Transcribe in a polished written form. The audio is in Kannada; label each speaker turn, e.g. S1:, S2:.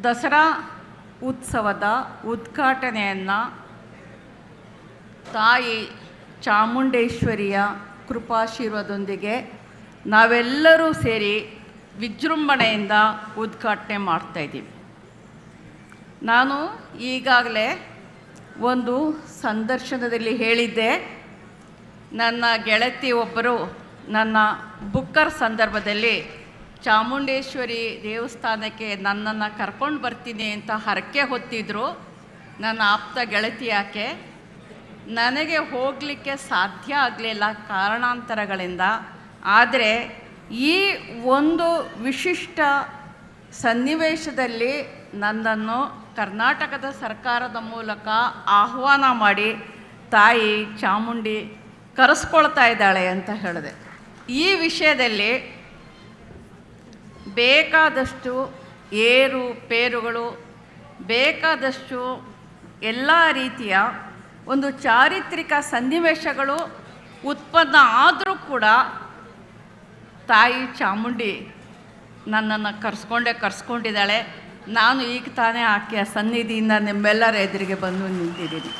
S1: ದಸರಾ ಉತ್ಸವದ ಉದ್ಘಾಟನೆಯನ್ನು ತಾಯಿ ಚಾಮುಂಡೇಶ್ವರಿಯ ಕೃಪಾಶೀರ್ವಾದದೊಂದಿಗೆ ನಾವೆಲ್ಲರೂ ಸೇರಿ ವಿಜೃಂಭಣೆಯಿಂದ ಉದ್ಘಾಟನೆ ಮಾಡ್ತಾಯಿದ್ದೀವಿ. ನಾನು ಈಗಾಗಲೇ ಒಂದು ಸಂದರ್ಶನದಲ್ಲಿ ಹೇಳಿದ್ದೆ, ನನ್ನ ಗೆಳತಿ ಒಬ್ಬರು ನನ್ನ ಬುಕ್ಕರ್ ಸಂದರ್ಭದಲ್ಲಿ ಚಾಮುಂಡೇಶ್ವರಿ ದೇವಸ್ಥಾನಕ್ಕೆ ನನ್ನನ್ನು ಕರ್ಕೊಂಡು ಬರ್ತೀನಿ ಅಂತ ಹರಕೆ ಹೊತ್ತಿದ್ರು. ನನ್ನ ಆಪ್ತ ಗೆಳತಿ ಯಾಕೆ, ನನಗೆ ಹೋಗಲಿಕ್ಕೆ ಸಾಧ್ಯ ಆಗಲಿಲ್ಲ ಕಾರಣಾಂತರಗಳಿಂದ. ಆದರೆ ಈ ಒಂದು ವಿಶಿಷ್ಟ ಸನ್ನಿವೇಶದಲ್ಲಿ ನನ್ನನ್ನು ಕರ್ನಾಟಕದ ಸರ್ಕಾರದ ಮೂಲಕ ಆಹ್ವಾನ ಮಾಡಿ ತಾಯಿ ಚಾಮುಂಡಿ ಕರೆಸ್ಕೊಳ್ತಾ ಇದ್ದಾಳೆ ಅಂತ ಹೇಳಿದೆ. ಈ ವಿಷಯದಲ್ಲಿ ಬೇಕಾದಷ್ಟು ಏರುಪೇರುಗಳು, ಬೇಕಾದಷ್ಟು ಎಲ್ಲ ರೀತಿಯ ಒಂದು ಚಾರಿತ್ರಿಕ ಸನ್ನಿವೇಶಗಳು ಉತ್ಪನ್ನ ಆದರೂ ಕೂಡ ತಾಯಿ ಚಾಮುಂಡಿ ನನ್ನನ್ನು ಕರ್ಸ್ಕೊಂಡಿದ್ದಾಳೆ. ನಾನು ಈಗ ತಾನೇ ಆಕೆಯ ಸನ್ನಿಧಿಯಿಂದ ನಿಮ್ಮೆಲ್ಲರ ಎದುರಿಗೆ ಬಂದು ನಿಂತಿದ್ದೀನಿ.